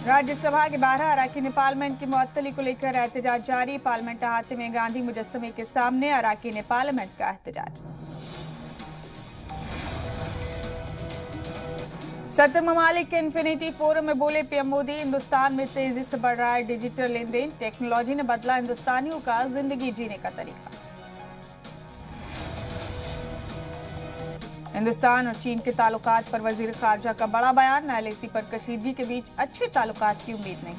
राज्यसभा के 12 अराकीन पार्लियामेंट की मुअत्तली को लेकर एहतजाज जारी। पार्लियामेंट अहाते में गांधी मुजस्समे के सामने अराकीन पार्लियामेंट का एहतजाज। सत्तर ममालिक के इन्फिनिटी फोरम में बोले पीएम मोदी, हिंदुस्तान में तेजी से बढ़ रहा है डिजिटल लेन देन। टेक्नोलॉजी ने बदला हिंदुस्तानियों का जिंदगी जीने का तरीका। हिंदुस्तान और चीन के ताल्लुकात पर वजीर खारजा का बड़ा बयान। एलएसी पर कशीदगी के बीच अच्छे ताल्लुकात की उम्मीद नहीं।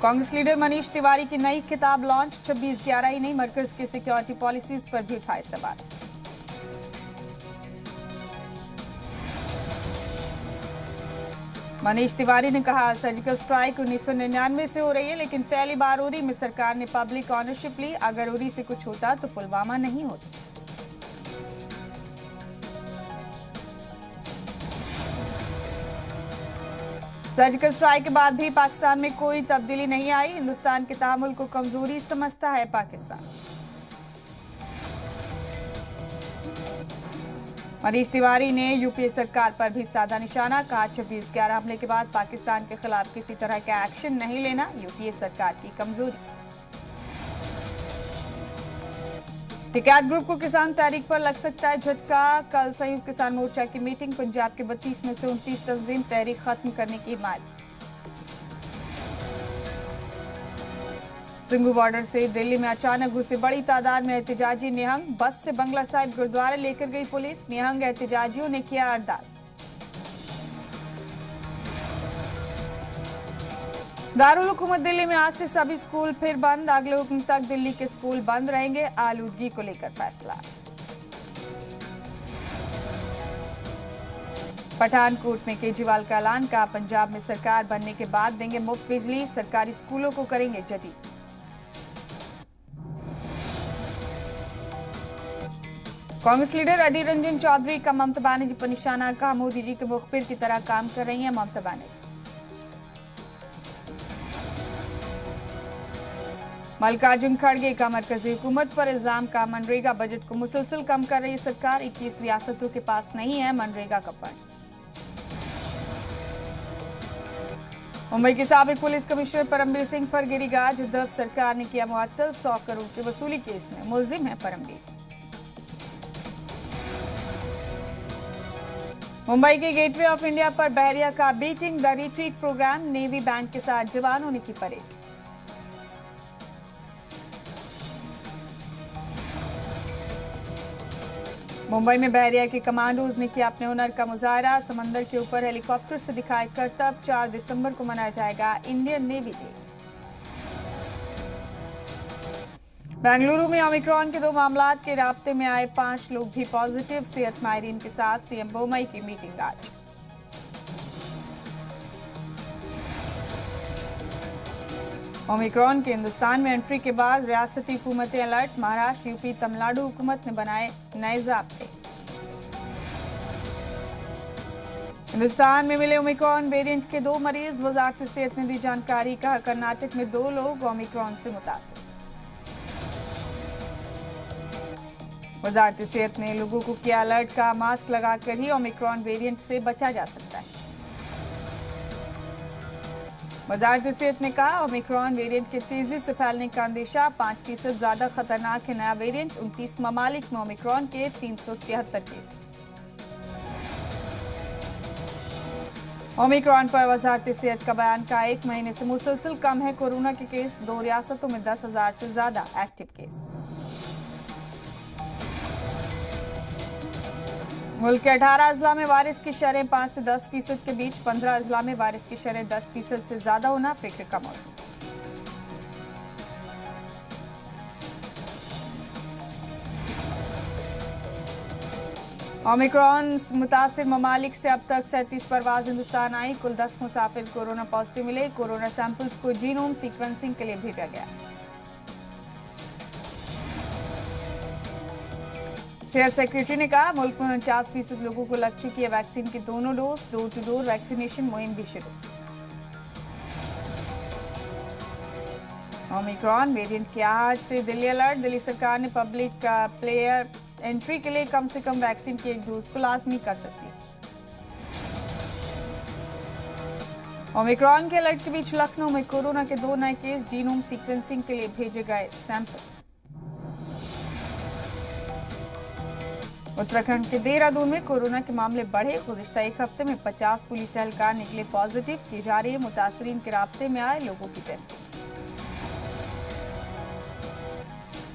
कांग्रेस लीडर मनीष तिवारी की नई किताब लॉन्च। 26/11 ही नहीं, मरकज की सिक्योरिटी पॉलिसीज पर भी उठाए सवाल। मनीष तिवारी ने कहा, सर्जिकल स्ट्राइक 1999 से हो रही है, लेकिन पहली बार उरी में सरकार ने पब्लिक ऑनरशिप ली। अगर उरी से कुछ होता तो पुलवामा नहीं होता। सर्जिकल स्ट्राइक के बाद भी पाकिस्तान में कोई तब्दीली नहीं आई। हिंदुस्तान के तामुल को कमजोरी समझता है पाकिस्तान। मनीष तिवारी ने यूपीए सरकार पर भी साधा निशाना। कहा, 26/11 हमले के बाद पाकिस्तान के खिलाफ किसी तरह का एक्शन नहीं लेना यूपीए सरकार की कमजोरी। टिकैत ग्रुप को किसान तहरीक पर लग सकता है झटका। कल संयुक्त किसान मोर्चा की मीटिंग। पंजाब के 32 में से 29 तंजीम तहरीक खत्म करने की हिमायत। सिंघू बॉर्डर से दिल्ली में अचानक घुसे बड़ी तादाद में एहतजाजी निहंग। बस से बंगला साहिब गुरुद्वारा लेकर गई पुलिस। निहंग एहतजाजियों ने किया अरदास। दारुल हुकूमत दिल्ली में आज से सभी स्कूल फिर बंद। अगले हुक्म तक दिल्ली के स्कूल बंद रहेंगे। आलूदगी को लेकर फैसला। पठानकोट में केजरीवाल का ऐलान। का पंजाब में सरकार बनने के बाद देंगे मुफ्त बिजली। सरकारी स्कूलों को करेंगे जदीद। कांग्रेस लीडर अधीर रंजन चौधरी का ममता बनर्जी पर निशाना। कहा, मोदी जी के मुखबिर की तरह काम कर रही हैं ममता बनर्जी। मल्लिकार्जुन खड़गे का मरकजी हुकूमत पर इल्जाम। का मनरेगा बजट को मुसलसल कम कर रही सरकार। 21 रियासतों के पास नहीं है मनरेगा का फंड। मुंबई के साबिक पुलिस कमिश्नर परमबीर सिंह पर गिरी गाज। उद्धव सरकार ने किया मुअत्तल। 100 करोड़ के वसूली केस में मुलजिम है परमबीर। मुंबई के गेटवे ऑफ इंडिया पर बहरिया का beating the retreat program. Navy band के साथ जवानों ने की परेड। मुंबई में बहरिया के कमांडोज ने किया अपने हुनर का मुजाहरा। समंदर के ऊपर हेलीकॉप्टर से दिखाए करतब। 4 दिसंबर को मनाया जाएगा इंडियन नेवी डे। बेंगलुरु में ओमिक्रॉन के 2 मामलात के राब्ते में आए 5 लोग भी पॉजिटिव। सेहत माहिरीन के साथ सीएम बोम्मई की मीटिंग आज। ओमिक्रॉन के हिंदुस्तान में एंट्री के बाद रियासती हुकूमतें अलर्ट। महाराष्ट्र, यूपी, तमिलनाडु हुकूमत ने बनाए नए ज़ाब्ते। हिंदुस्तान में मिले ओमिक्रॉन वेरिएंट के 2 मरीज। वजारत सेहत ने दी जानकारी। कहा, कर्नाटक में 2 लोग ओमिक्रॉन से मुतासिर। वजारत सेहत ने लोगों को किया अलर्ट। का मास्क लगाकर ही ओमिक्रॉन वेरिएंट से बचा जा सकता है। वजारत सेहत ने कहा, ओमिक्रॉन वेरिएंट के तेजी से फैलने का अंदेशा। 5% ज्यादा खतरनाक है नया वेरिएंट। 29 ममालिक में ओमिक्रॉन के 373 केस। ओमिक्रॉन पर वजारत सेहत का बयान। का 1 महीने से मुसलसल कम है कोरोना के केस। 2 रियासतों में 10,000 से ज्यादा एक्टिव केस। मुल्क के 18 अजला में वायरस की शरह 5 से 10% के बीच। 15 अजला में वायरस की शरह 10% से ज्यादा होना फिक्र का मौजूद। ओमिक्रॉन मुतासिर ममालिक से अब तक 37 परवाज हिंदुस्तान आई। कुल 10 मुसाफिर कोरोना पॉजिटिव मिले। कोरोना सैंपल्स को जीनोम सीक्वेंसिंग के लिए भेजा गया। सेहत सेक्रेटरी ने कहा, मुल्क में 49% लोगों को लग चुकी है वैक्सीन की दोनों dose. Door to door vaccination मुहिम भी शुरू। ओमिक्रॉन वेरिएंट के आज से दिल्ली अलर्ट। दिल्ली सरकार ने पब्लिक प्लेयर एंट्री के लिए कम से कम वैक्सीन की 1 डोज को लाजमी कर सकती है। ओमिक्रॉन के अलर्ट के बीच लखनऊ में कोरोना के 2 नए केस, जीनोम सीक्वेंसिंग के लिए भेजे गए सैंपल। उत्तराखंड के देहरादून में कोरोना के मामले बढ़े, गुज़िश्ता एक हफ्ते में 50 पुलिस एहलकार निकले पॉजिटिव, की जा रही है मुतासरीन के राब्ते में आए लोगों की टेस्टिंग।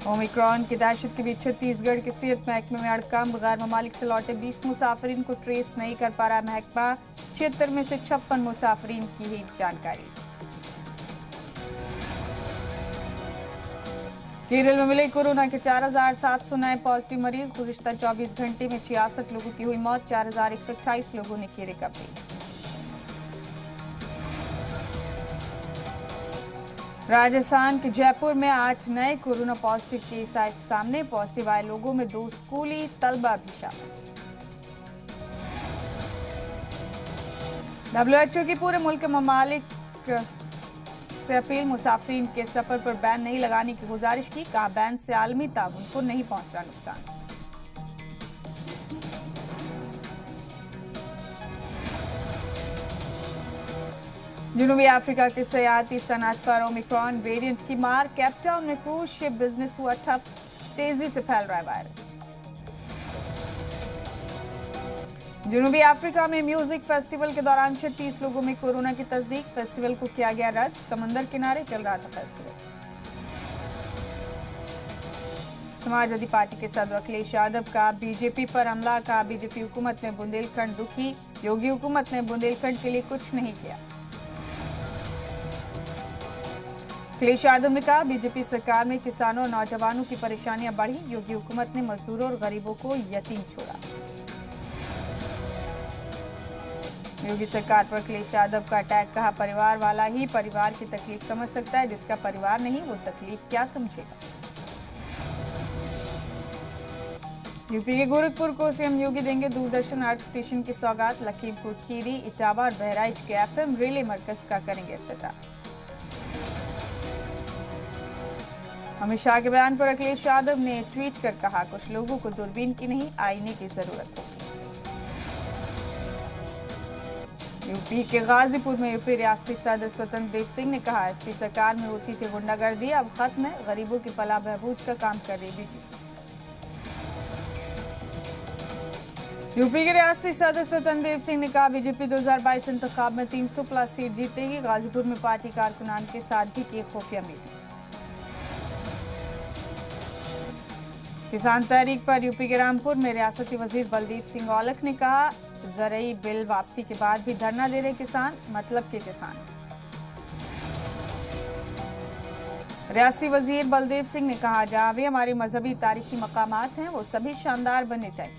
ओमिक्रॉन की दहशत के बीच छत्तीसगढ़ के सेहत महकमे में हड़कंप, गैर ममालिक से लौटे 20 मुसाफिरीन को ट्रेस नहीं कर पा रहा महकमा, 76 में से 56 मुसाफिरीन की ही जानकारी। केरल में मिले कोरोना के 4,700 नए पॉजिटिव मरीज, गुज़िश्ता 24 घंटे में 66 लोगों की हुई मौत, 4,128 लोगों ने की रिकवरी। राजस्थान के जयपुर में 8 नए कोरोना पॉजिटिव केस आए सामने, पॉजिटिव आए लोगों में 2 स्कूली तलबा भी शामिल। WHO की पूरे मुल्क के ममालिक से अपील, मुसाफिरीन के सफर पर बैन नहीं लगाने की गुजारिश की, कहा बैन से आलमी ताउन को नहीं पहुंच रहा नुकसान। जनूबी अफ्रीका के सयाहती सनअत पर ओमिक्रॉन वेरिएंट की मार, कैपटाउन में क्रूज शिप बिजनेस हुआ ठप, तेजी से फैल रहा है वायरस। जनूबी अफ्रीका में म्यूजिक फेस्टिवल के दौरान 36 लोगों में कोरोना की तस्दीक, फेस्टिवल को किया गया रद्द, समंदर किनारे चल रहा था फेस्टिवल। समाजवादी पार्टी के सदर अखिलेश यादव का बीजेपी पर हमला, का बीजेपी हुकूमत ने बुंदेलखंड दुखी, योगी हुकूमत ने बुंदेलखंड के लिए कुछ नहीं किया। अखिलेश यादव ने कहा बीजेपी सरकार में किसानों और नौजवानों की परेशानियां बढ़ी, योगी हुकूमत ने मजदूरों और गरीबों को यतीम छोड़ा। योगी सरकार पर अखिलेश यादव का अटैक, कहा परिवार वाला ही परिवार की तकलीफ समझ सकता है, जिसका परिवार नहीं वो तकलीफ क्या समझेगा। यूपी के गोरखपुर को सीएम योगी देंगे दूरदर्शन आर्ट स्टेशन की सौगात, लखीमपुर खीरी, इटावा और बहराइच के FM रिले मरकज का करेंगे इफ्तिताह। अमित शाह के बयान पर अखिलेश यादव ने ट्वीट कर कहा कुछ लोगों को दूरबीन की नहीं आईने की जरूरत होगी। यूपी के गाजीपुर में यूपी रियासती सदर स्वतंत्र देव सिंह ने कहा एसपी सरकार में होती थी गुंडागर्दी, अब खत्म है, गरीबों की फलाह बहबूद का काम कर रही बीजेपी। यूपी के रियासती सदर स्वतंत्र देव सिंह ने कहा बीजेपी 2022 इंतखाब में 300+ सीट जीतेगी, गाजीपुर में पार्टी कारकुनान के साथ भी की खुफिया मीटिंग। किसान तहरीक पर यूपी के रामपुर में रियासती वजीर बलदीप सिंह औलख ने कहा ज़रई बिल वापसी के बाद भी धरना दे रहे किसान, मतलब के किसान। रियासती वजीर बलदेव सिंह ने कहा जहां भी हमारे मजहबी तारीखी मकामात हैं वो सभी शानदार बनने चाहिए।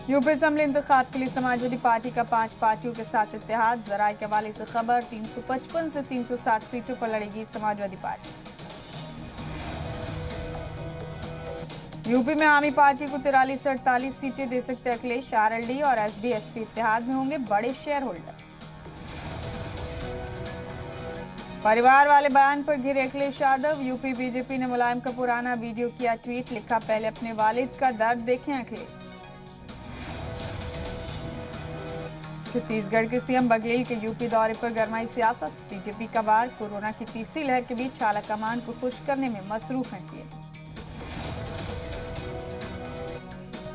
यूपी असेंबली इंतखाब के लिए समाजवादी पार्टी का 5 पार्टियों के साथ इत्तेहाद, जराये के हवाले से खबर 355 से 360 सीटों पर लड़ेगी समाजवादी पार्टी। यूपी में आमी पार्टी को 43 से 48 सीटें दे सकते अखिलेश, आरएलडी और एसबी-एसपी इत्तेहाद में होंगे बड़े शेयर होल्डर। परिवार वाले बयान पर घिरे अखिलेश यादव, यूपी बीजेपी ने मुलायम का पुराना वीडियो किया ट्वीट, लिखा पहले अपने वालिद का दर्द देखें अखिलेश। छत्तीसगढ़ के सीएम बघेल के यूपी दौरे पर गरमाई सियासत, बीजेपी का वार, कोरोना की तीसरी लहर के बीच आला कमान को खुश करने में मसरूफ हैं सीएम।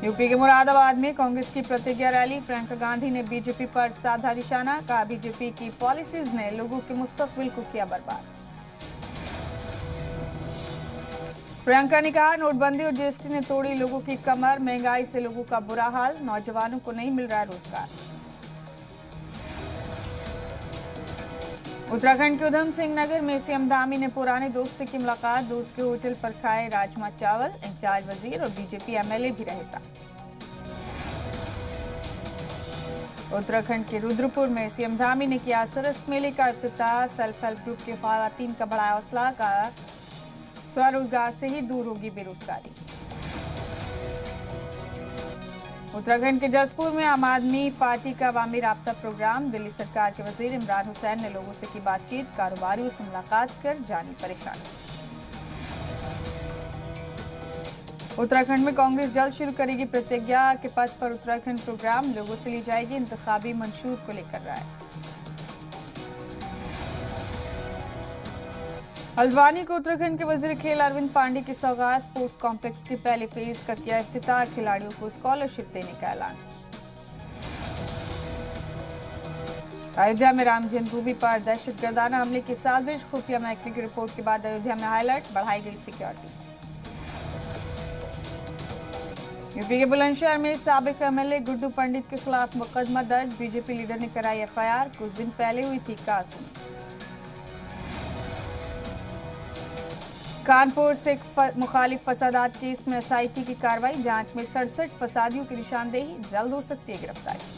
यूपी के मुरादाबाद में कांग्रेस की प्रतिज्ञा रैली, प्रियंका गांधी ने बीजेपी पर साधा निशाना, कहा बीजेपी की पॉलिसीज ने लोगों के मुस्तकबिल को किया बर्बाद। प्रियंका ने कहा नोटबंदी और जीएसटी ने तोड़ी लोगों की कमर, महंगाई से लोगों का बुरा हाल, नौजवानों को नहीं मिल रहा रोजगार। उत्तराखंड के उधम सिंह नगर में सीएम धामी ने पुराने दोस्त से की मुलाकात, दोस्त के होटल पर खाए राजमा चावल, इंचार्ज वजीर और बीजेपी एमएलए भी रहे साथ। उत्तराखंड के रुद्रपुर में सीएम धामी ने किया सरस मेले का इफ्तिताह, सेल्फ हेल्प ग्रुप के खवातीन का बढ़ाया हौसला, का स्वरोजगार से ही दूर होगी बेरोजगारी। उत्तराखंड के जसपुर में आम आदमी पार्टी का अवामी राब्ता प्रोग्राम, दिल्ली सरकार के वजीर इमरान हुसैन ने लोगों से की बातचीत, कारोबारियों से मुलाकात कर जानी परेशानी। उत्तराखंड में कांग्रेस जल्द शुरू करेगी प्रतिज्ञा के पथ पर उत्तराखंड प्रोग्राम, लोगों से ली जाएगी इंतखाबी मंशूर को लेकर राय। हल्द्वानी को उत्तराखंड के वजीर खेल अरविंद पांडे की सौगात, स्पोर्ट्स कॉम्प्लेक्स के पहले फेज का किया इफ्तिताह, खिलाड़ियों को स्कॉलरशिप देने का ऐलान। अयोध्या में राम जन्मभूमि पर दहशतगर्दाना हमले की साजिश, खुफिया महकमे की रिपोर्ट के बाद अयोध्या में हाई अलर्ट, बढ़ाई गई सिक्योरिटी। यूपी के बुलंदशहर में साबिक एमएलए गुड्डू पंडित के खिलाफ मुकदमा दर्ज, बीजेपी लीडर ने कराई एफआईआर, कुछ दिन पहले हुई थी कासुनी। कानपुर से मुखालिफ फसादात केस में एसआईटी की कार्रवाई, जांच में 67 फसादियों की निशानदेही, जल्द हो सकती है गिरफ्तारी।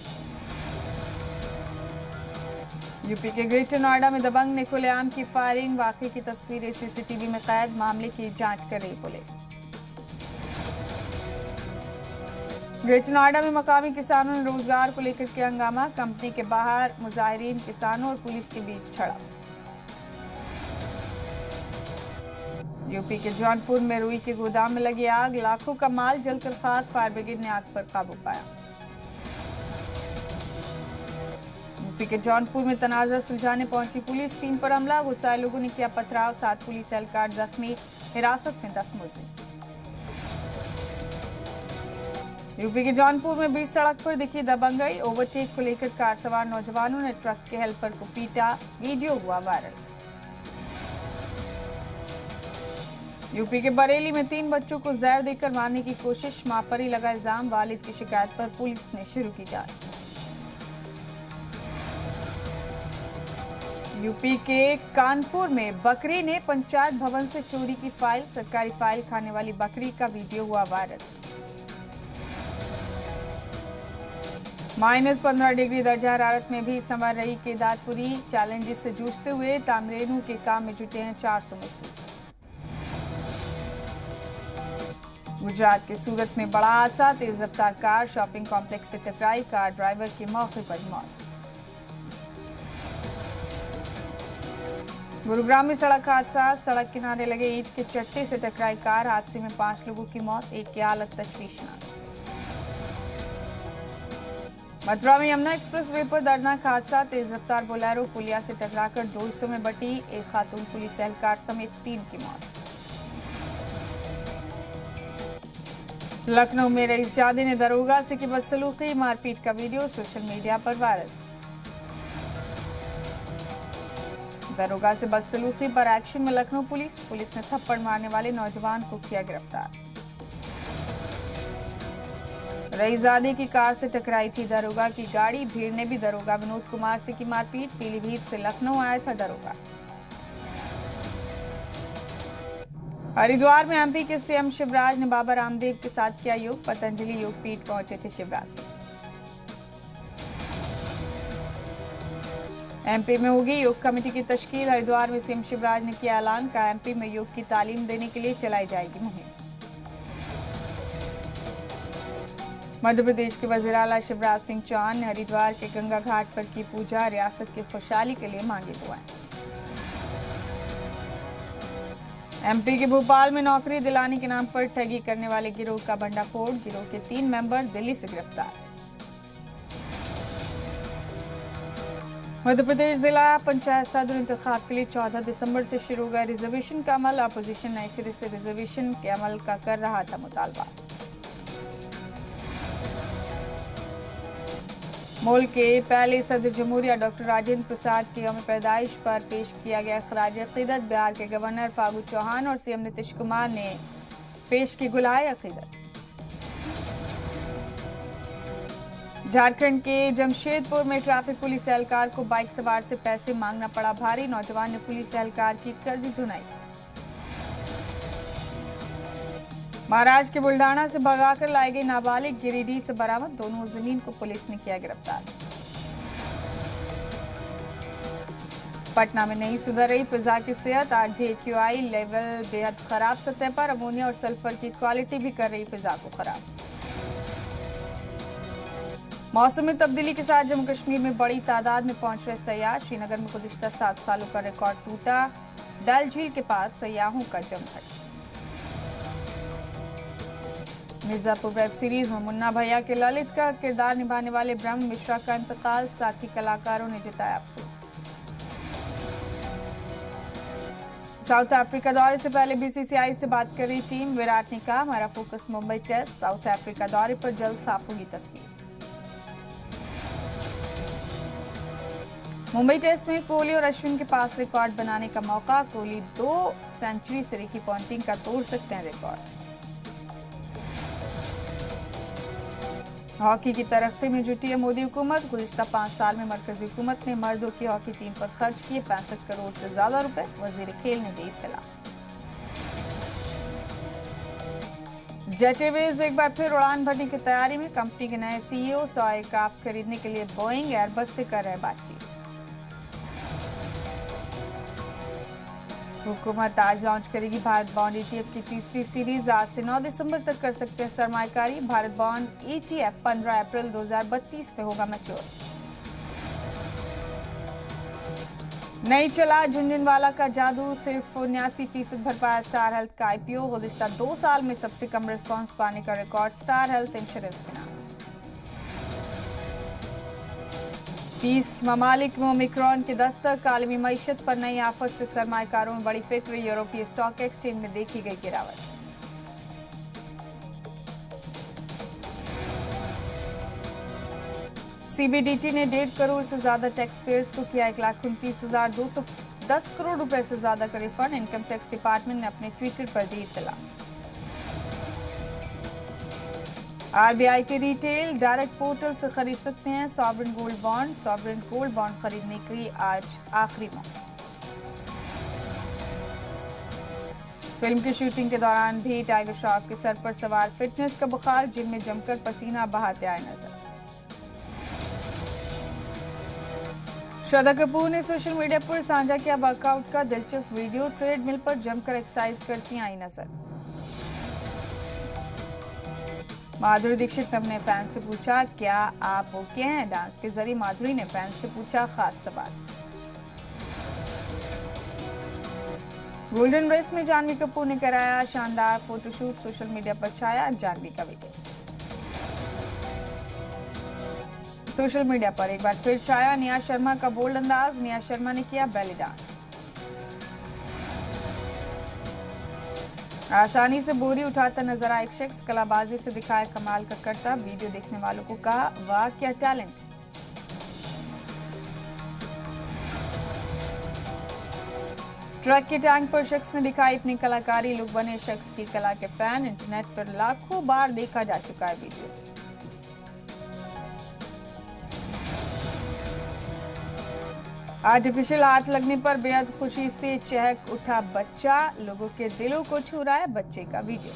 यूपी के ग्रेटर नोएडा में दबंग ने खुलेआम की फायरिंग, वाकई की तस्वीरें सीसीटीवी में कैद, मामले की जांच कर रही पुलिस। ग्रेटर नोएडा में मकामी किसानों ने रोजगार को लेकर किया हंगामा, कंपनी के बाहर मुजाहिरीन, किसानों और पुलिस के बीच झड़प। यूपी के जौनपुर में रुई के गोदाम में लगी आग, लाखों का माल जलकर खाक, फायर ब्रिगेड ने आग पर काबू पाया। यूपी के जौनपुर में तनाजा सुलझाने पहुंची पुलिस, टीम पर हमला, गुस्साए लोगों ने किया पथराव, 7 पुलिस एहलकार जख्मी, हिरासत में 10 मुलजिम। यूपी के जौनपुर में बीच सड़क पर दिखी दबंगई, ओवरटेक को लेकर कार सवार नौजवानों ने ट्रक के हेल्पर को पीटा, वीडियो हुआ वायरल। यूपी के बरेली में 3 बच्चों को जहर देकर मारने की कोशिश, मां पर ही लगा इल्जाम, वालिद की शिकायत पर पुलिस ने शुरू की जांच। यूपी के कानपुर में बकरी ने पंचायत भवन से चोरी की फाइल, सरकारी फाइल खाने वाली बकरी का वीडियो हुआ वायरल। -15 डिग्री दर्जा हरारत में भी संवर रही केदारपुरी, चैलेंजेस से जूझते हुए तामरेनू के काम में जुटे हैं 400 मजदूर। गुजरात के सूरत में बड़ा हादसा, तेज रफ्तार कार शॉपिंग कॉम्प्लेक्स से टकराई, कार ड्राइवर की मौके पर मौत। गुरुग्राम में सड़क हादसा, सड़क किनारे लगे ईंट के चट्टे से टकराई कार, हादसे में 5 लोगों की मौत, एक की हालत तशवीशनाक। मथुरा में यमुना एक्सप्रेस वे पर दर्दनाक हादसा, तेज रफ्तार बोलेरो पुलिया से टकराकर 2 हिस्सों में बटी, एक खातून पुलिस एहलकार समेत 3 की मौत। लखनऊ में रईसजादे ने दरोगा से की बदसलूकी, मारपीट का वीडियो सोशल मीडिया पर वायरल। दरोगा से बदसलूकी पर एक्शन में लखनऊ पुलिस ने थप्पड़ मारने वाले नौजवान को किया गिरफ्तार। रईसजादे की कार से टकराई थी दरोगा की गाड़ी, भीड़ ने भी दरोगा विनोद कुमार से की मारपीट, पीलीभीत से लखनऊ आया था दरोगा। हरिद्वार में एमपी के सीएम शिवराज ने बाबा रामदेव के साथ किया योग, पतंजलि योग पीठ पहुंचे थे शिवराज सिंह। एमपी में होगी योग कमेटी की तश्कील, हरिद्वार में सीएम शिवराज ने किया ऐलान, कहा एमपी में योग की तालीम देने के लिए चलाई जाएगी मुहिम। मध्य प्रदेश के वजीर आला शिवराज सिंह चौहान ने हरिद्वार के गंगा घाट पर की पूजा, रियासत की खुशहाली के लिए मांगी दुआएं। एमपी के भोपाल में नौकरी दिलाने के नाम पर ठगी करने वाले गिरोह का भंडाफोड़, गिरोह के 3 मेंबर दिल्ली से गिरफ्तार। मध्य प्रदेश जिला पंचायत सदर इंतखाब के लिए 14 दिसंबर से शुरू होगा रिजर्वेशन का अमल, अपोजिशन नए सिरे से रिजर्वेशन के अमल का कर रहा था मुतालबा। मुल्क के पहले सदर जमहूरिया डॉक्टर राजेंद्र प्रसाद की यौम पैदाइश पर पेश किया गया खराज अकीदत, बिहार के गवर्नर फागू चौहान और सीएम नीतीश कुमार ने पेश की गुलाए अकीदत। झारखंड के जमशेदपुर में ट्रैफिक पुलिस एहलकार को बाइक सवार से पैसे मांगना पड़ा भारी, नौजवान ने पुलिस एहलकार की कर दी धुनाई। महाराष्ट्र के बुल्ढाना से भगाकर लाई गई नाबालिग गिरिडीह से बरामद, दोनों जमीन को पुलिस ने किया गिरफ्तार। पटना में नहीं सुधर रही फिजा की सेहत, आरडी एक्यूआई लेवल बेहद खराब सतह पर, अमोनिया और सल्फर की क्वालिटी भी कर रही फिजा को खराब। मौसम में तब्दीली के साथ जम्मू कश्मीर में बड़ी तादाद में पहुंच रहे सयाह, श्रीनगर में गुज़िश्ता 7 सालों का रिकॉर्ड टूटा, डल झील के पास सयाहों का जमघट। मिर्जापुर वेब सीरीज में मुन्ना भैया के ललित का किरदार निभाने वाले ब्रह्म मिश्रा का इंतकाल, साथी कलाकारों ने जताया अफसोस। साउथ अफ्रीका दौरे से पहले बीसीसीआई से बात कर रही टीम, विराट ने कहा हमारा focus Mumbai test, South Africa दौरे पर जल्द साफ होगी तस्वीर। मुंबई टेस्ट में कोहली और अश्विन के पास रिकॉर्ड बनाने का मौका, कोहली 2 सेंचुरी से रिकी पॉन्टिंग का तोड़ सकते हैं रिकॉर्ड। हॉकी की तरक्की में जुटी है मोदी हुकूमत, गुज़िश्ता 5 साल में मरकजी हुकूमत ने मर्दों की हॉकी टीम पर खर्च किए 65 करोड़ से ज्यादा रुपए, वजीर खेल ने दी इत्तला। जेट एयरवेज एक बार फिर उड़ान भरने की तैयारी में, कंपनी के नए सीईओ 100 एयरक्राफ्ट खरीदने के लिए बोइंग एयरबस से कर रहे बातचीत। हुकूमत आज लॉन्च करेगी भारत बॉन्ड ETF की तीसरी सीरीज, आज से 9 दिसंबर तक कर सकते हैं सरमायाकारी। भारत बॉन्ड ETF 15 अप्रैल 2032 में होगा मैच्योर। नहीं चला झुंझुनवाला का जादू, सिर्फ 79% भर पाया स्टार हेल्थ का IPO, गुज़िश्ता 2 साल में सबसे कम रिस्पांस पाने का रिकॉर्ड स्टार हेल्थ इंश्योरेंस के नाम। 30 ममालिक में ओमिक्रॉन की दस्तक, आलमी मईशत पर नई आफत से सरमायाकारों में बड़ी फिक्र, यूरोपीय स्टॉक एक्सचेंज में देखी गई गिरावट। CBDT ने 1.5 करोड़ से ज्यादा टैक्स पेयर्स को किया 1,29,210 करोड़ रुपए से ज्यादा का रिफंड, इनकम टैक्स डिपार्टमेंट ने अपने ट्विटर पर दी इत्तला। RBI के रिटेल डायरेक्ट पोर्टल से खरीद सकते हैं sovereign gold bond, sovereign gold bond खरीदने की आज आखिरी मौका। फिल्म की शूटिंग के दौरान भी टाइगर श्रॉफ के सर पर सवार, फिटनेस का बुखार, जिम में जमकर पसीना बहाते आए नजर। श्रद्धा कपूर ने सोशल मीडिया पर साझा किया वर्कआउट का दिलचस्प वीडियो, ट्रेडमिल पर जमकर एक्सरसाइज करती आई नजर। माधुरी दीक्षित ने अपने फैन से पूछा क्या आप ओके हैं, डांस के जरिए माधुरी ने फैन से पूछा खास सवाल। गोल्डन रेस में जानवी कपूर ने कराया शानदार फोटोशूट, सोशल मीडिया पर छाया जानवी का वीडियो। सोशल मीडिया पर एक बार फिर छाया निया शर्मा का बोल्ड अंदाज, निया शर्मा ने किया बेली डांस। आसानी से बोरी उठाता नजर आया एक शख्स, कलाबाजी से दिखाया कमाल का करता, वीडियो देखने वालों को कहा वाह क्या टैलेंट। ट्रक के टैंक पर शख्स ने दिखाई अपनी कलाकारी, लोग बने शख्स की कला के फैन, इंटरनेट पर लाखों बार देखा जा चुका है वीडियो। आर्टिफिशियल हाथ लगने पर बेहद खुशी से चहक उठा बच्चा, लोगों के दिलों को छू रहा है बच्चे का वीडियो।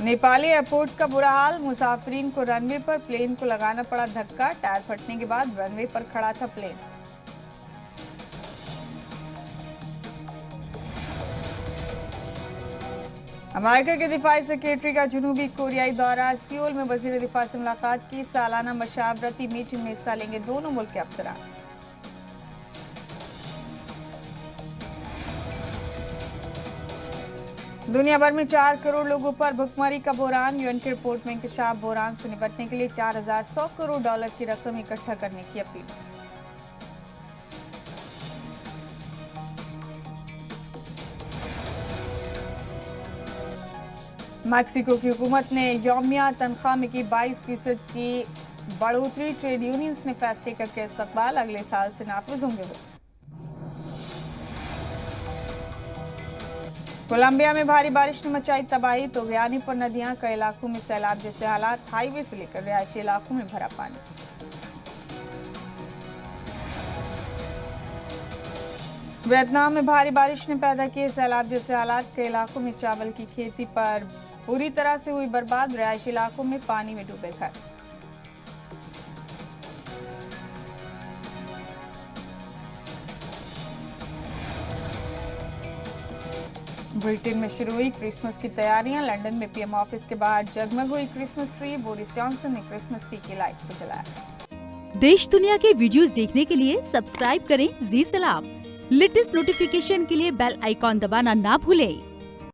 नेपाली एयरपोर्ट का बुरा हाल, मुसाफिरीन को रनवे पर प्लेन को लगाना पड़ा धक्का, टायर फटने के बाद रनवे पर खड़ा था प्लेन। अमेरिका के दिफाई सेक्रेटरी का जनूबी कोरियाई दौरा, सियोल में वजीर दिफा से मुलाकात की, सालाना मशावरती मीटिंग में हिस्सा लेंगे दोनों मुल्क के अफसरान। दुनिया भर में 4 करोड़ लोगों पर भुखमरी का बहरान, यूएन की रिपोर्ट में इंकशाफ, बहरान से निपटने के लिए $4,100 करोड़ की रकम इकट्ठा करने की अपील। मैक्सिको की हुकूमत ने यौमिया तनख्वाह में की 22% की बढ़ोतरी, ट्रेड यूनियंस ने फैसले करके इस्तकबाल, अगले साल से नाफिज होंगे। कोलंबिया में भारी बारिश ने मचाई तबाही, तो गयानी पर नदियां, कई इलाकों में सैलाब जैसे हालात, हाईवे से लेकर रिहायशी इलाकों में भरा पानी। वियतनाम में भारी बारिश ने पैदा किए सैलाब जैसे हालात, कई इलाकों में चावल की खेती पर पूरी तरह से हुई बर्बाद, रिहायशी इलाकों में पानी में डूबे घर। ब्रिटेन में शुरू हुई क्रिसमस की तैयारियां, लंदन में पीएम ऑफिस के बाहर जगमग हुई क्रिसमस ट्री, बोरिस जॉनसन ने क्रिसमस ट्री की लाइट को जलाया। देश दुनिया के वीडियोस देखने के लिए सब्सक्राइब करें जी सलाम। लेटेस्ट नोटिफिकेशन के लिए बेल आइकॉन दबाना ना भूलें।